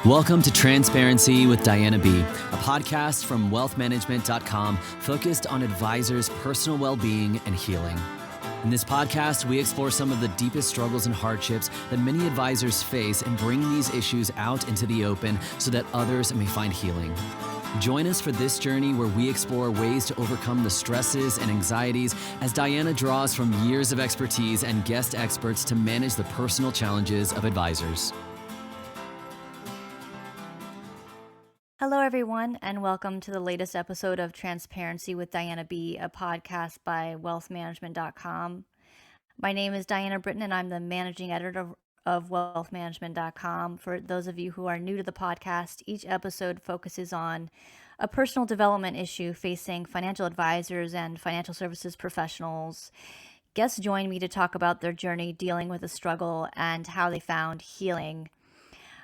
Welcome to Transparency with Diana B., a podcast from wealthmanagement.com focused on advisors' personal well-being and healing. In this podcast, we explore some of the deepest struggles and hardships that many advisors face and bring these issues out into the open so that others may find healing. Join us for this journey where we explore ways to overcome the stresses and anxieties as Diana draws from years of expertise and guest experts to manage the personal challenges of advisors. Hello, everyone, and welcome to the latest episode of Transparency with Diana B., a podcast by wealthmanagement.com. My name is Diana Britton, and I'm the managing editor of wealthmanagement.com. For those of you who are new to the podcast, each episode focuses on a personal development issue facing financial advisors and financial services professionals. Guests join me to talk about their journey dealing with a struggle and how they found healing.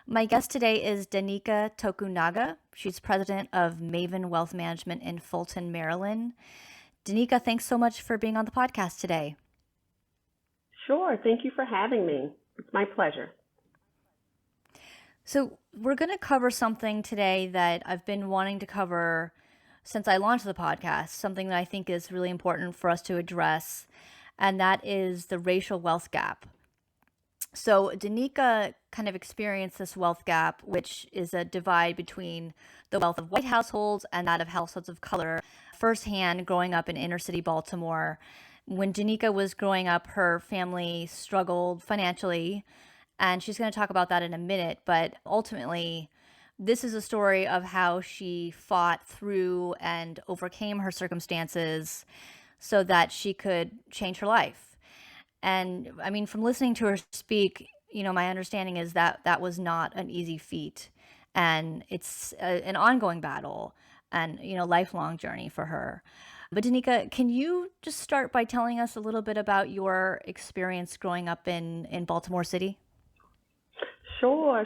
My guest today is Denika Tokunaga. She's president of Maven Wealth Management in Fulton, Maryland. Denika, thanks so much for being on the podcast today. Sure. Thank you for having me. It's my pleasure. So we're going to cover something today that I've been wanting to cover since I launched the podcast, something that I think is really important for us to address, and that is the racial wealth gap. So Denika kind of experienced this wealth gap, which is a divide between the wealth of white households and that of households of color, firsthand growing up in inner city Baltimore. When Denika was growing up, her family struggled financially, and she's going to talk about that in a minute. But ultimately, this is a story of how she fought through and overcame her circumstances so that she could change her life. And I mean, from listening to her speak, my understanding is that that was not an easy feat, and it's an ongoing battle and, lifelong journey for her. But Denika, can you just start by telling us a little bit about your experience growing up in Baltimore City? Sure.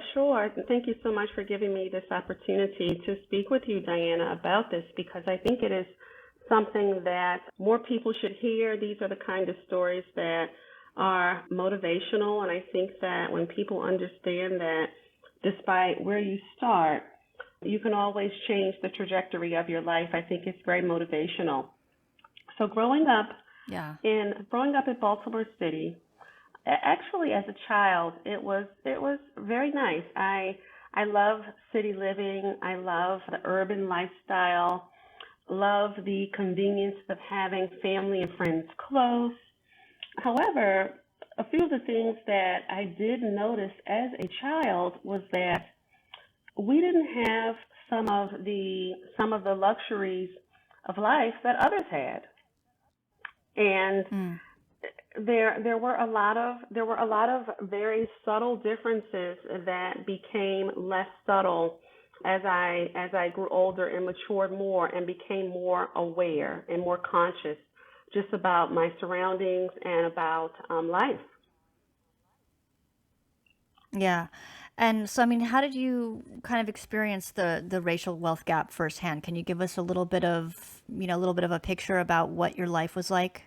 Thank you so much for giving me this opportunity to speak with you, Diana, about this, because I think it is something that more people should hear. These are the kind of stories that are motivational, and I think that when people understand that despite where you start, you can always change the trajectory of your life, I think it's very motivational. So growing up in Baltimore City, actually as a child, it was very nice. I love city living. I love the urban lifestyle. Love the convenience of having family and friends close. However, a few of the things that I did notice as a child was that we didn't have some of the luxuries of life that others had, and there were a lot of very subtle differences that became less subtle as I grew older and matured more and became more aware and more conscious just about my surroundings and about life. Yeah. And so, how did you kind of experience the racial wealth gap firsthand? Can you give us a little bit of a picture about what your life was like?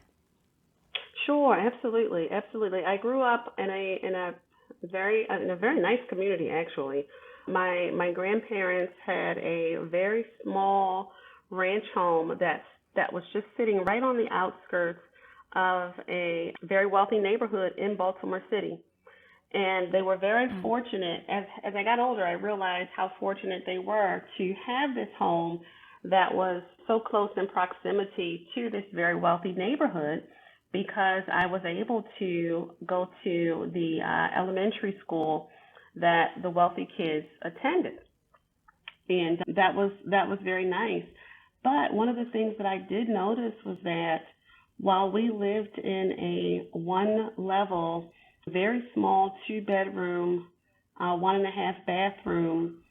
Sure, absolutely. I grew up in a very nice community, actually. My grandparents had a very small ranch home that was just sitting right on the outskirts of a very wealthy neighborhood in Baltimore City. And they were very fortunate. As I got older, I realized how fortunate they were to have this home that was so close in proximity to this very wealthy neighborhood, because I was able to go to the elementary school that the wealthy kids attended. And that was very nice. But one of the things that I did notice was that while we lived in a one-level, very small 2-bedroom, 1.5 bathroom,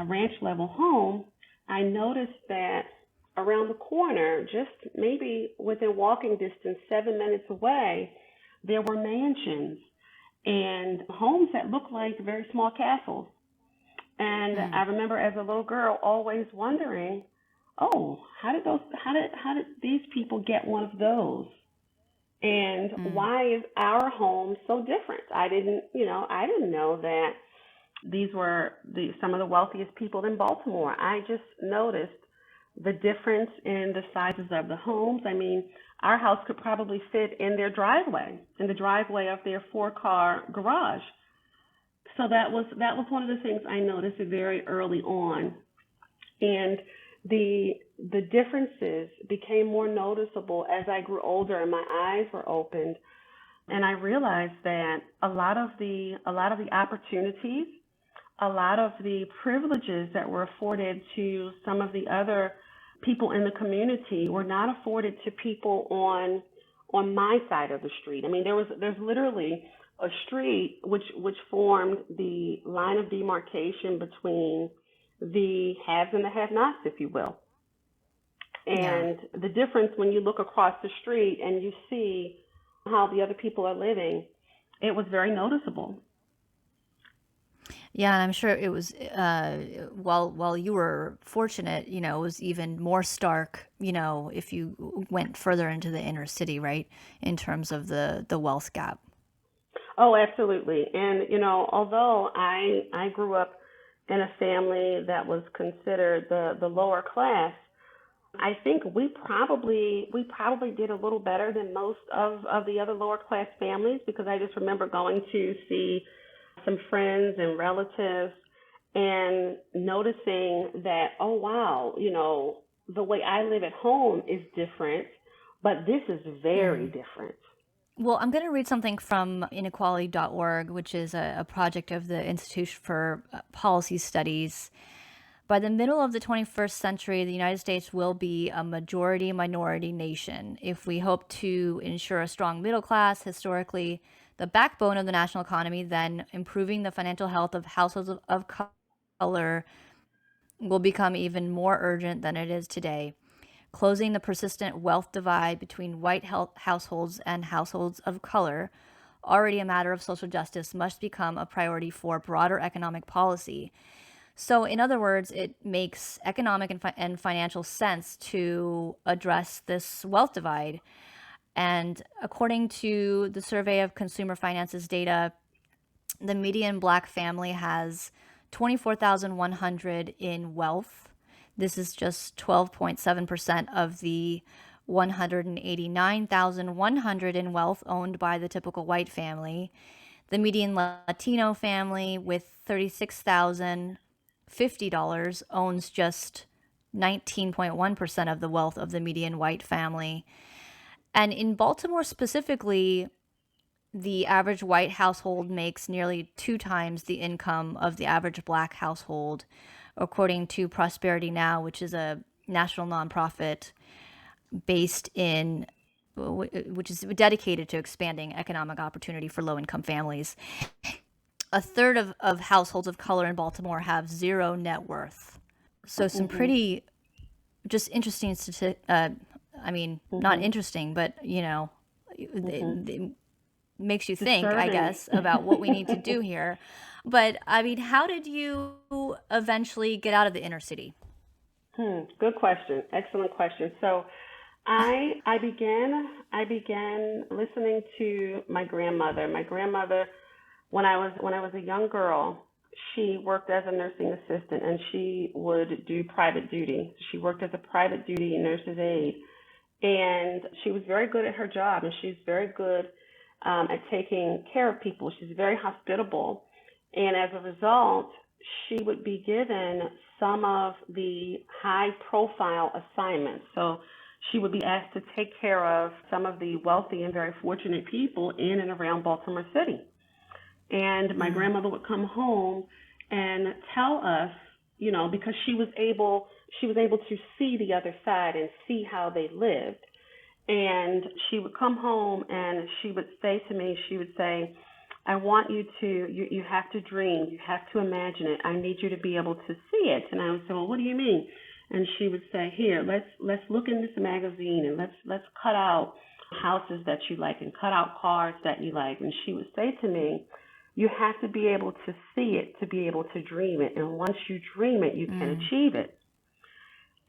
ranch-level home, I noticed that around the corner, just maybe within walking distance, 7 minutes away, there were mansions and homes that looked like very small castles. And I remember as a little girl always wondering, oh, how did these people get one of those? And why is our home so different? I didn't know that These were some of the wealthiest people in Baltimore. I just noticed the difference in the sizes of the homes. I mean, our house could probably fit in their driveway, in the driveway of their 4-car garage. So that was one of the things I noticed very early on, and the differences became more noticeable as I grew older and my eyes were opened, and I realized that a lot of the opportunities, a lot of the privileges that were afforded to some of the other people in the community were not afforded to people on my side of the street. I mean, there's literally a street which formed the line of demarcation between the haves and the have-nots, if you will. Yeah. And the difference when you look across the street and you see how the other people are living, it was very noticeable. Yeah, and I'm sure it was while you were fortunate, it was even more stark, if you went further into the inner city, right? In terms of the wealth gap. Oh, absolutely. And although I grew up in a family that was considered the lower class, I think we probably did a little better than most of the other lower class families, because I just remember going to see some friends and relatives and noticing that, oh wow, the way I live at home is different, but this is very Mm. different. Well, I'm going to read something from inequality.org, which is a project of the Institute for Policy Studies. By the middle of the 21st century, the United States will be a majority minority nation. If we hope to ensure a strong middle class, historically the backbone of the national economy, then improving the financial health of households of color will become even more urgent than it is today. Closing the persistent wealth divide between white households and households of color, already a matter of social justice, must become a priority for broader economic policy. So, in other words, it makes economic and financial sense to address this wealth divide. And according to the Survey of Consumer Finances data, the median black family has 24,100 in wealth. This is just 12.7% of the 189,100 in wealth owned by the typical white family. The median Latino family with $36,050 owns just 19.1% of the wealth of the median white family. And in Baltimore specifically, the average white household makes nearly 2 times the income of the average black household, according to Prosperity Now, which is a national nonprofit based in which is dedicated to expanding economic opportunity for low-income families. A third of households of color in Baltimore have zero net worth. So some Mhm. pretty just interesting I mean, not Mhm. interesting, but Mhm. it makes you think, I Disturbing. guess, about what we need to do here. But I mean, how did you eventually get out of the inner city? Good question. Excellent question. So I began listening to my grandmother. My grandmother, when I was a young girl, she worked as a nursing assistant and she would do private duty. She worked as a private duty nurse's aide, and she was very good at her job, and she's very good at taking care of people. She's very hospitable, and as a result, she would be given some of the high profile assignments. So she would be asked to take care of some of the wealthy and very fortunate people in and around Baltimore City. And my Mm. grandmother would come home and tell us, because she was able to see the other side and see how they lived. And she would come home and she would say to me, she would say, I want you have to dream, you have to imagine it. I need you to be able to see it. And I would say, well, what do you mean? And she would say, here, let's look in this magazine and let's cut out houses that you like and cut out cars that you like. And she would say to me, you have to be able to see it to be able to dream it. And once you dream it, you can Mm. achieve it.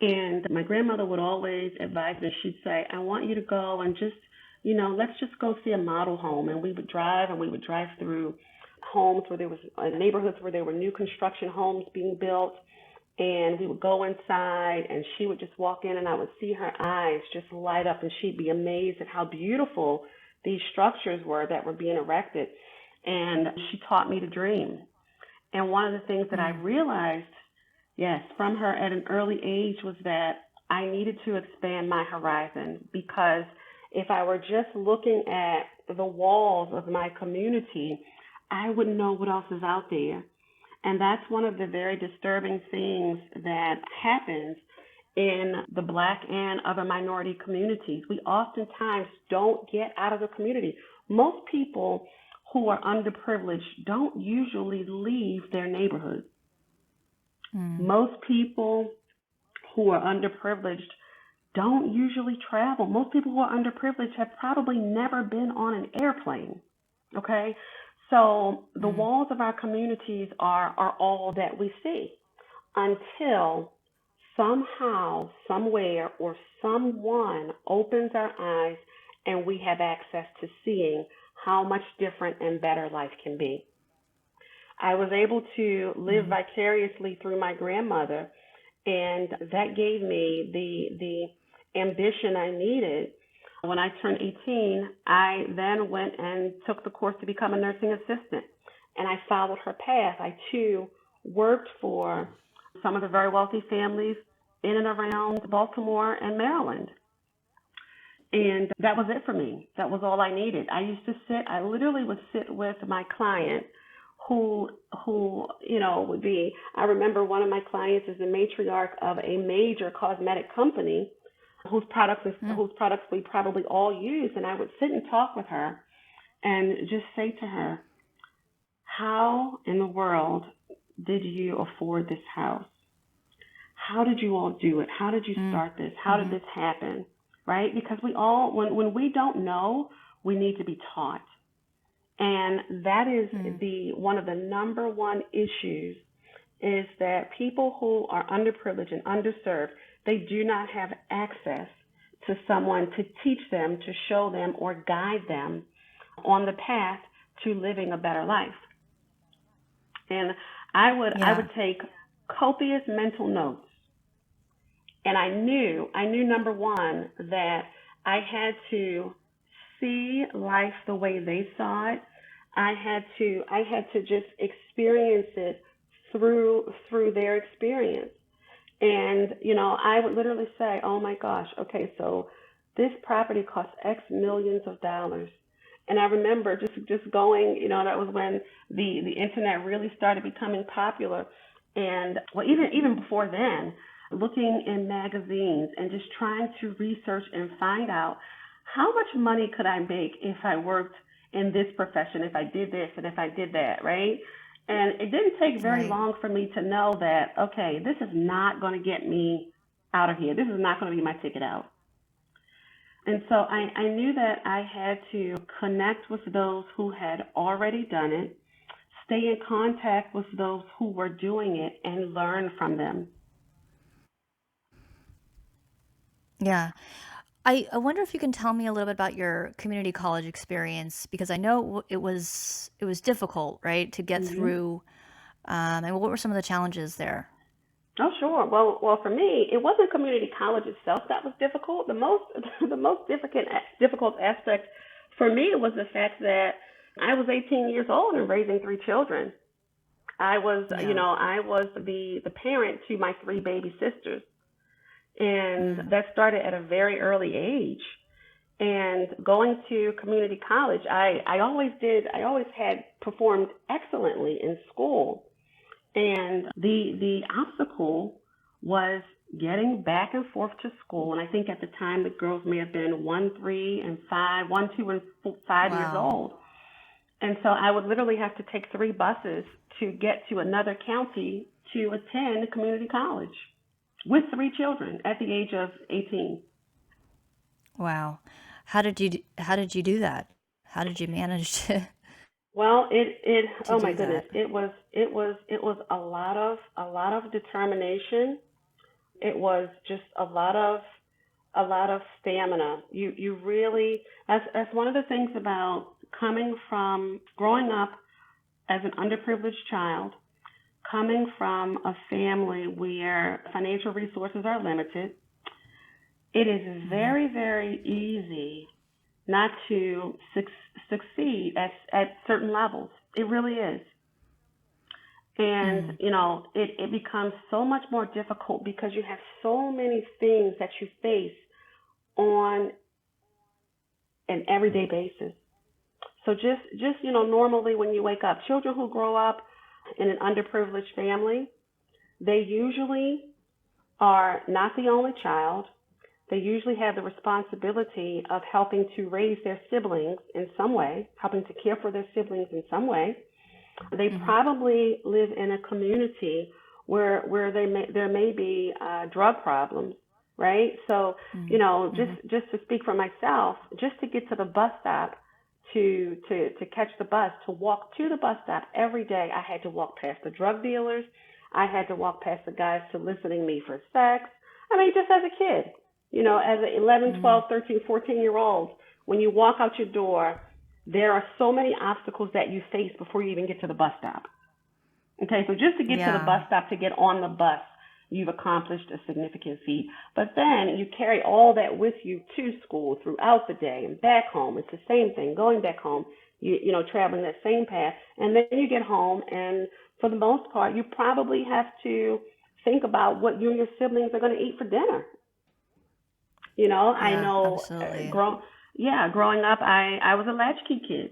And my grandmother would always advise me, she'd say, I want you to go and just, let's just go see a model home. And we would drive through homes where there was neighborhoods where there were new construction homes being built. And we would go inside and she would just walk in and I would see her eyes just light up and she'd be amazed at how beautiful these structures were that were being erected. And she taught me to dream. And one of the things that I realized, yes, from her at an early age was that I needed to expand my horizon, because if I were just looking at the walls of my community, I wouldn't know what else is out there. And that's one of the very disturbing things that happens in the Black and other minority communities. We oftentimes don't get out of the community. Most people who are underprivileged don't usually leave their neighborhood. Most people who are underprivileged don't usually travel. Most people who are underprivileged have probably never been on an airplane. Okay? So the walls of our communities are all that we see until somehow, somewhere, or someone opens our eyes and we have access to seeing how much different and better life can be. I was able to live vicariously through my grandmother, and that gave me the ambition I needed. When I turned 18, I then went and took the course to become a nursing assistant, and I followed her path. I, too, worked for some of the very wealthy families in and around Baltimore and Maryland. And that was it for me. That was all I needed. I literally would sit with my client who would be, I remember one of my clients is the matriarch of a major cosmetic company whose products we probably all use. And I would sit and talk with her and just say to her, how in the world did you afford this house? How did you all do it? How did you start this? How did this happen? Right? Because we all, when we don't know, we need to be taught. And that is one of the number one issues, is that people who are underprivileged and underserved, they do not have access to someone to teach them, to show them, or guide them on the path to living a better life. And I would take copious mental notes. And I knew number one, that I had to see life the way they saw it. I had to just experience it through their experience. And, I would literally say, oh my gosh, okay, so this property cost X millions of dollars. And I remember just going, that was when the internet really started becoming popular. And well, even before then, looking in magazines and just trying to research and find out how much money could I make if I worked in this profession, if I did this and if I did that, right? And it didn't take very long for me to know that, okay, this is not going to get me out of here. This is not going to be my ticket out. And so I knew that I had to connect with those who had already done it, stay in contact with those who were doing it, and learn from them. Yeah. I wonder if you can tell me a little bit about your community college experience, because I know it was difficult, right, to get through. And what were some of the challenges there? Oh, sure. Well, for me, it wasn't community college itself that was difficult. The most difficult aspect for me was the fact that I was 18 years old and raising 3 children. I was, I was the parent to my 3 baby sisters. And that started at a very early age. And going to community college, I always had performed excellently in school. And the obstacle was getting back and forth to school. And I think at the time the girls may have been 1, 2, and 5 years old. And so I would literally have to take 3 buses to get to another county to attend community college with 3 children at the age of 18. Wow. How did you do that? How did you manage to? Well, oh my goodness, it was a lot of determination. It was just a lot of stamina. You really, that's one of the things about growing up as an underprivileged child, coming from a family where financial resources are limited, it is very, very easy not to succeed at certain levels. It really is. And, it becomes so much more difficult because you have so many things that you face on an everyday basis. So just normally when you wake up, children who grow up in an underprivileged family, they usually are not the only child. They usually have the responsibility of helping to raise their siblings in some way, helping to care for their siblings in some way. They probably live in a community where there may be drug problems, right? So, just to speak for myself, just to get to the bus stop, to catch the bus, to walk to the bus stop every day, I had to walk past the drug dealers. I had to walk past the guys soliciting me for sex. I mean, just as a kid, as an 11, 12, 13, 14-year-old, when you walk out your door, there are so many obstacles that you face before you even get to the bus stop. Okay, so just to get to the bus stop, to get on the bus, you've accomplished a significant feat. But then you carry all that with you to school throughout the day and back home. It's the same thing. Going back home, traveling that same path. And then you get home, and for the most part, you probably have to think about what you and your siblings are going to eat for dinner. I know growing up, I was a latchkey kid.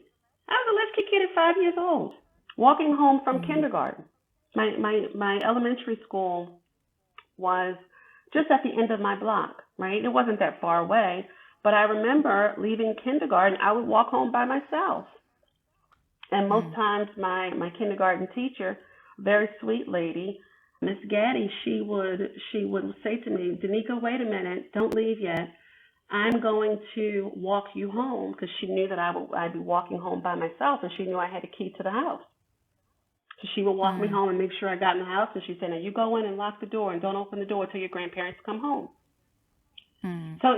I was a latchkey kid at 5 years old, walking home from kindergarten. My elementary school was just at the end of my block, right? It wasn't that far away, but I remember leaving kindergarten, I would walk home by myself. And most times my kindergarten teacher, very sweet lady, Miss Gaddy, she would say to me, Denika, wait a minute, don't leave yet. I'm going to walk you home, because she knew that I'd be walking home by myself, and she knew I had a key to the house. So she would walk me home and make sure I got in the house, and she said, now you go in and lock the door and don't open the door until your grandparents come home. So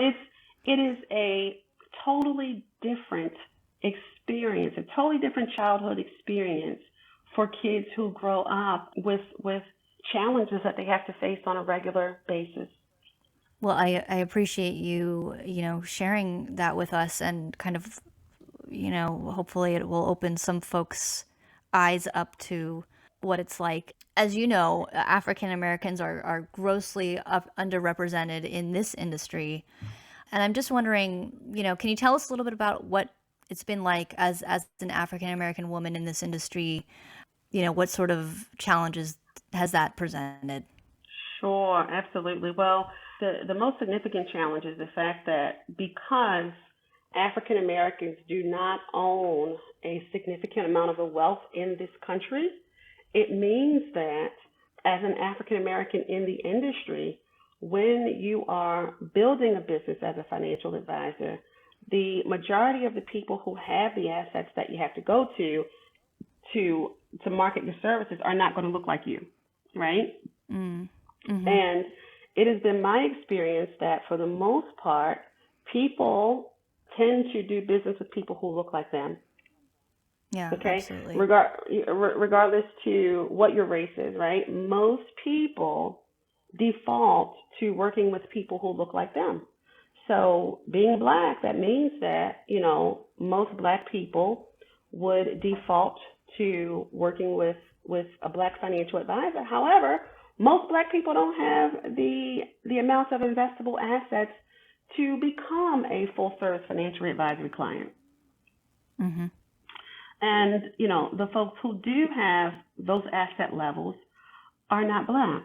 it is a totally different experience, a totally different childhood experience for kids who grow up with challenges that they have to face on a regular basis. Well, I appreciate you, sharing that with us, and kind of, hopefully it will open some folks' eyes up to what it's like. As you know, African Americans are grossly underrepresented in this industry. And I'm just wondering, can you tell us a little bit about what it's been like as an African American woman in this industry? What sort of challenges has that presented? Sure, absolutely. Well, the most significant challenge is the fact that because African Americans do not own a significant amount of the wealth in this country, it means that as an African American in the industry, when you are building a business as a financial advisor, the majority of the people who have the assets that you have to go to market your services are not going to look like you, right? And it has been my experience that for the most part, people tend to do business with people who look like them. Yeah, okay? Absolutely. Regardless to what your race is, right? Most people default to working with people who look like them. So being Black, that means that, most Black people would default to working with a Black financial advisor. However, most Black people don't have the amount of investable assets to become a full-service financial advisory client. And, the folks who do have those asset levels are not Black.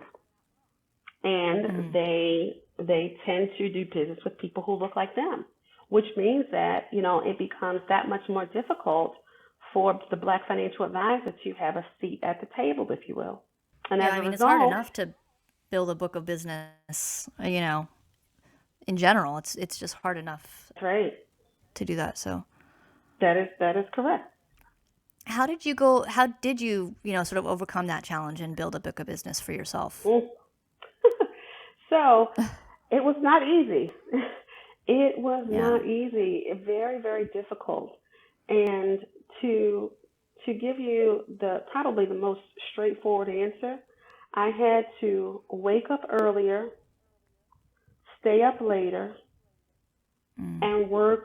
And they tend to do business with people who look like them, which means that, it becomes that much more difficult for the Black financial advisor to have a seat at the table, if you will. And as a result, it's hard enough to build a book of business, in general. It's just hard enough to do that. So that is correct. How did you, sort of overcome that challenge and build a book of business for yourself? So it was not easy. It was not easy. Very, very difficult. And to give you probably the most straightforward answer, I had to wake up earlier, stay up later, and work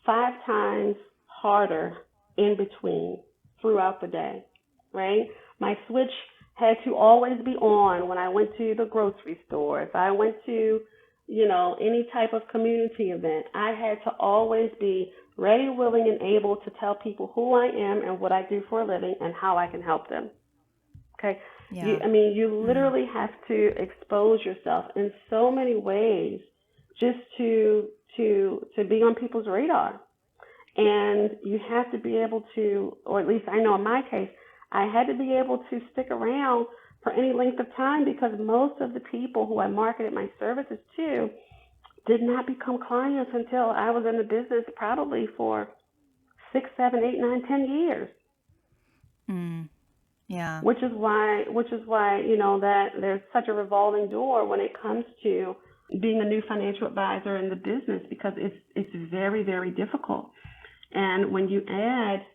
5 times harder in between throughout the day, right? My switch had to always be on when I went to the grocery store. If I went to, any type of community event, I had to always be ready, willing, and able to tell people who I am and what I do for a living and how I can help them. Okay? Yeah. You literally have to expose yourself in so many ways just to be on people's radar. And you have to be able to, or at least I know in my case, I had to be able to stick around for any length of time because most of the people who I marketed my services to did not become clients until I was in the business probably for 6, 7, 8, 9, 10 years. Yeah. Which is why, that there's such a revolving door when it comes to being a new financial advisor in the business, because it's very, very difficult. And when you add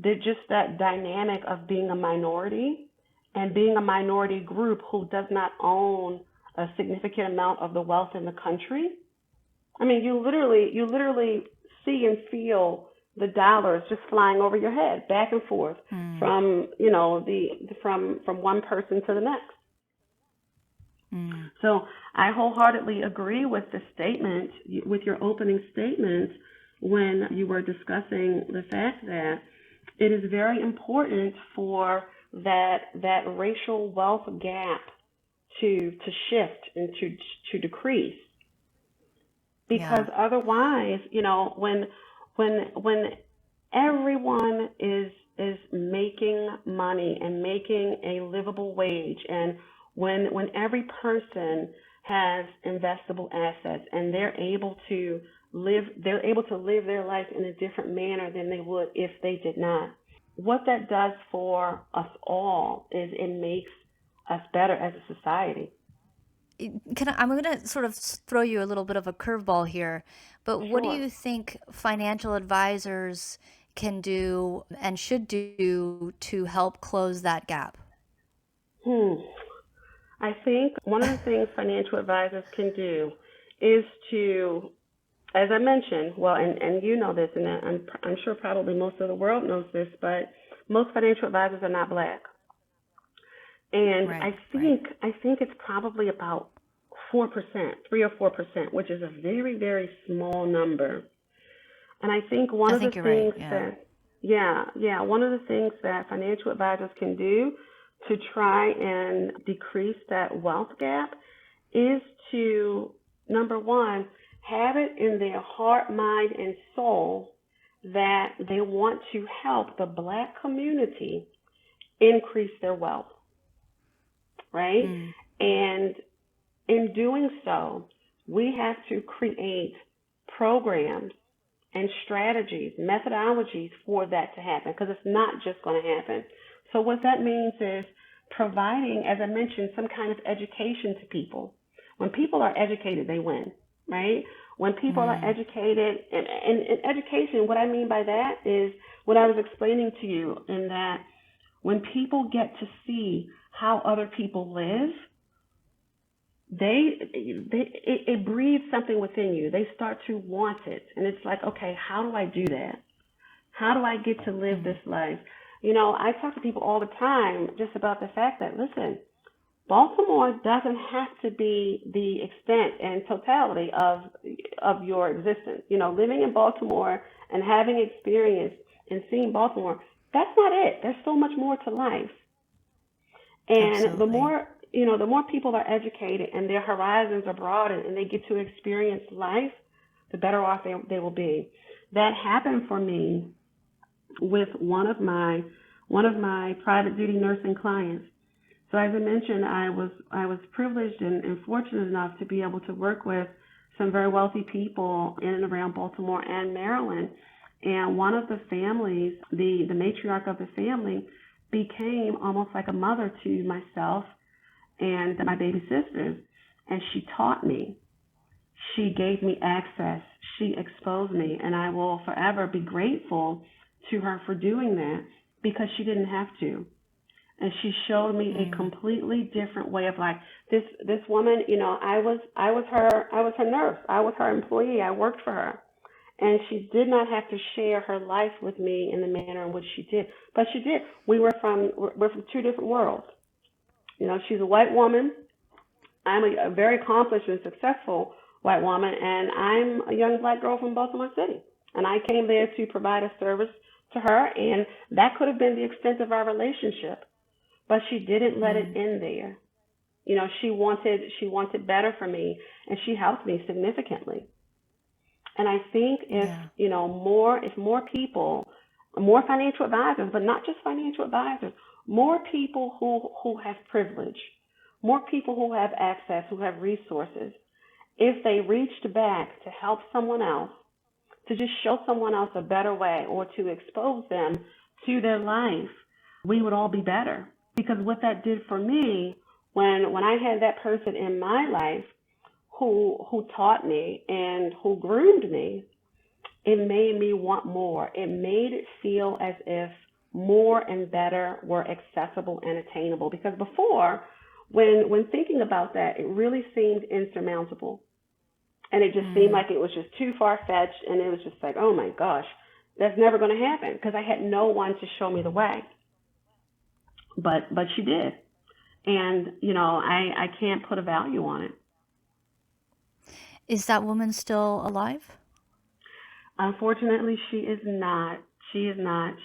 just that dynamic of being a minority and being a minority group who does not own a significant amount of the wealth in the country, you literally see and feel the dollars just flying over your head, back and forth from one person to the next. So I wholeheartedly agree with the statement, with your opening statement, when you were discussing the fact that it is very important for that racial wealth gap to shift and to decrease, because otherwise, when everyone is making money and making a livable wage, and when every person has investable assets and they're able to live their life in a different manner than they would if they did not, what that does for us all is it makes us better as a society. I'm going to sort of throw you a little bit of a curveball here, but what do Sure. you think financial advisors can do and should do to help close that gap? I think one of the things financial advisors can do is to, as I mentioned, well, and you know this, and I'm sure probably most of the world knows this, but most financial advisors are not Black. And I think it's probably about 4%, 3 or 4%, which is a very, very small number. And I think one of the things one of the things that financial advisors can do to try and decrease that wealth gap is to, number one, have it in their heart, mind, and soul that they want to help the Black community increase their wealth, right? And in doing so, we have to create programs and strategies, methodologies for that to happen, because it's not just going to happen. So what that means is providing, as I mentioned, some kind of education to people. When people are educated, they win, right? When people are educated, and education, what I mean by that is what I was explaining to you, in that when people get to see how other people live, it breathes something within you. They start to want it. And it's like, okay, how do I do that? How do I get to live this life? I talk to people all the time just about the fact that, listen, Baltimore doesn't have to be the extent and totality of your existence. Living in Baltimore and having experience and seeing Baltimore, that's not it. There's so much more to life. And Absolutely. the more people are educated and their horizons are broadened and they get to experience life, the better off they will be. That happened for me with one of my private duty nursing clients. So as I mentioned, I was privileged and fortunate enough to be able to work with some very wealthy people in and around Baltimore and Maryland. And one of the families, the matriarch of the family, became almost like a mother to myself and my baby sisters. And she taught me. She gave me access. She exposed me. And I will forever be grateful to her for doing that because she didn't have to. And she showed me a completely different way of life. This woman, I was her nurse. I was her employee. I worked for her. And she did not have to share her life with me in the manner in which she did. But she did. We're from two different worlds. She's a white woman. I'm a very accomplished and successful white woman, and I'm a young black girl from Baltimore City. And I came there to provide a service to her, and that could have been the extent of our relationship. But she didn't let it end there. She wanted better for me, and she helped me significantly. And I think if more people, more financial advisors, but not just financial advisors, more people who have privilege, more people who have access, who have resources, if they reached back to help someone else, to just show someone else a better way or to expose them to their life, we would all be better. Because what that did for me, when I had that person in my life who taught me and who groomed me, it made me want more. It made it feel as if more and better were accessible and attainable. Because before, when thinking about that, it really seemed insurmountable. And it just seemed like it was just too far-fetched, and it was just like, oh my gosh, that's never going to happen, because I had no one to show me the way. But she did. And, I can't put a value on it. Is that woman still alive? Unfortunately, she is not. She's not.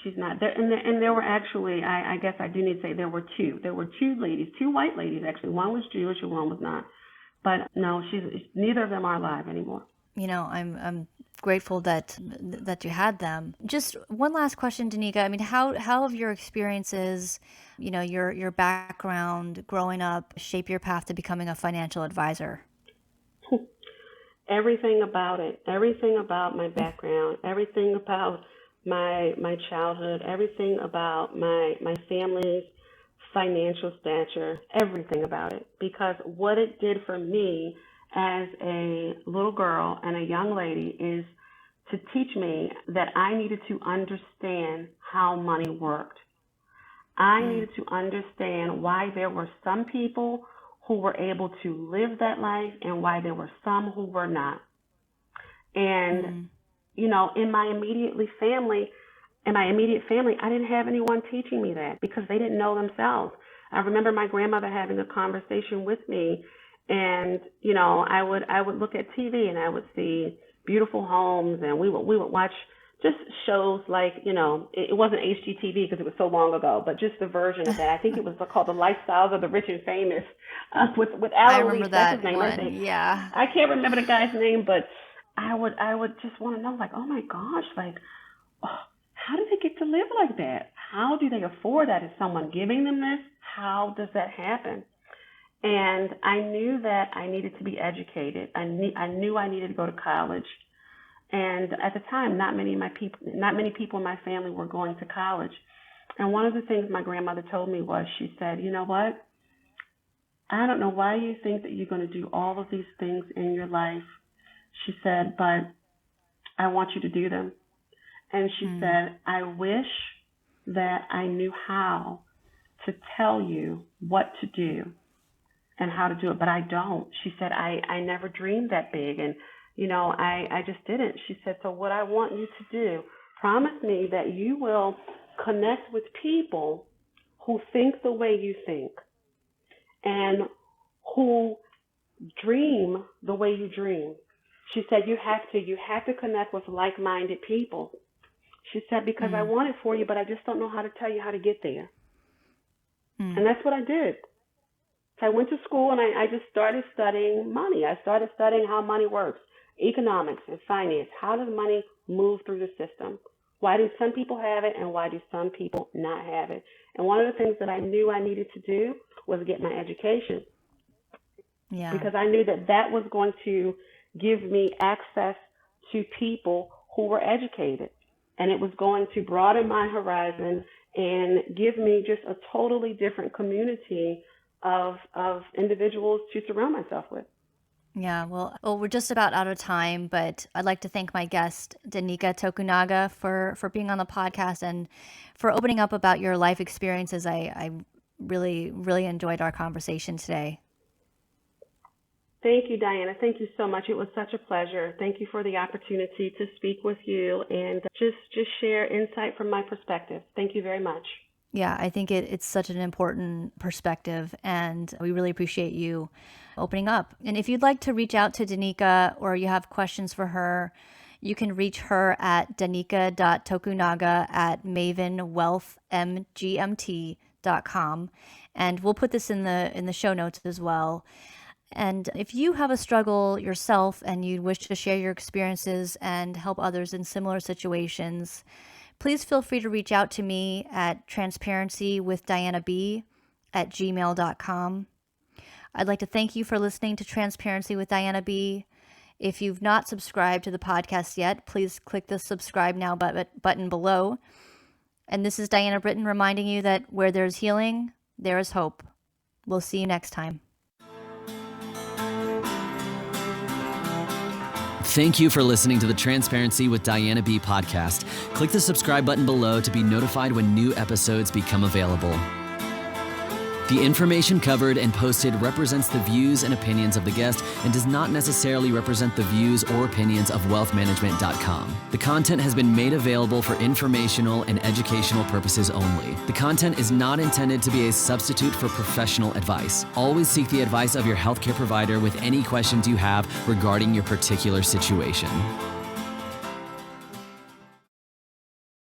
There were actually, I guess I do need to say, there were two. There were two ladies, two white ladies, actually. One was Jewish and one was not. But no, neither of them are alive anymore. I'm grateful that you had them. Just one last question, Denika. I mean, how have your experiences, your background growing up, shape your path to becoming a financial advisor? Everything about it, everything about my background, everything about my childhood, everything about my family's financial stature, everything about it. Because what it did for me as a little girl and a young lady is to teach me that I needed to understand how money worked. I needed to understand why there were some people who were able to live that life and why there were some who were not. And, in my immediate family, I didn't have anyone teaching me that because they didn't know themselves. I remember my grandmother having a conversation with me, and, I would look at TV and I would see beautiful homes, and we would watch just shows like, it wasn't HGTV because it was so long ago, but just the version of that. I think it was called The Lifestyles of the Rich and Famous with Alan I remember Reese. that That's his name, one. I think. Yeah. I can't remember the guy's name, but I would just want to know, like, oh my gosh, like, how do they get to live like that? How do they afford that? Is someone giving them this? How does that happen? And I knew that I needed to be educated. I knew I needed to go to college. And at the time, not many people in my family were going to college. And one of the things my grandmother told me was, she said, you know what? I don't know why you think that you're going to do all of these things in your life. She said, but I want you to do them. And she said, I wish that I knew how to tell you what to do and how to do it, but I don't. She said, I never dreamed that big, and I just didn't. She said, so what I want you to do, promise me that you will connect with people who think the way you think and who dream the way you dream. She said, you have to connect with like-minded people. She said, because I want it for you, but I just don't know how to tell you how to get there. And that's what I did. So I went to school and I just started studying money. I started studying how money works, economics and finance. How does money move through the system? Why do some people have it and why do some people not have it? And one of the things that I knew I needed to do was get my education. Yeah. Because I knew that was going to give me access to people who were educated. And it was going to broaden my horizon and give me just a totally different community of individuals to surround myself with. Yeah, well, we're just about out of time, but I'd like to thank my guest, Denika Tokunaga, for being on the podcast and for opening up about your life experiences. I really, really enjoyed our conversation today. Thank you, Diana. Thank you so much. It was such a pleasure. Thank you for the opportunity to speak with you and just share insight from my perspective. Thank you very much. Yeah, I think it's such an important perspective, and we really appreciate you opening up. And if you'd like to reach out to Denika or you have questions for her, you can reach her at denika.tokunaga@mavenwealthmgmt.com. And we'll put this in the show notes as well. And if you have a struggle yourself and you wish to share your experiences and help others in similar situations, please feel free to reach out to me at transparencywithdianab@gmail.com. I'd like to thank you for listening to Transparency with Diana B. If you've not subscribed to the podcast yet, please click the subscribe now button below. And this is Diana Britton reminding you that where there's healing, there is hope. We'll see you next time. Thank you for listening to the Transparency with Diana B podcast. Click the subscribe button below to be notified when new episodes become available. The information covered and posted represents the views and opinions of the guest and does not necessarily represent the views or opinions of wealthmanagement.com. The content has been made available for informational and educational purposes only. The content is not intended to be a substitute for professional advice. Always seek the advice of your healthcare provider with any questions you have regarding your particular situation.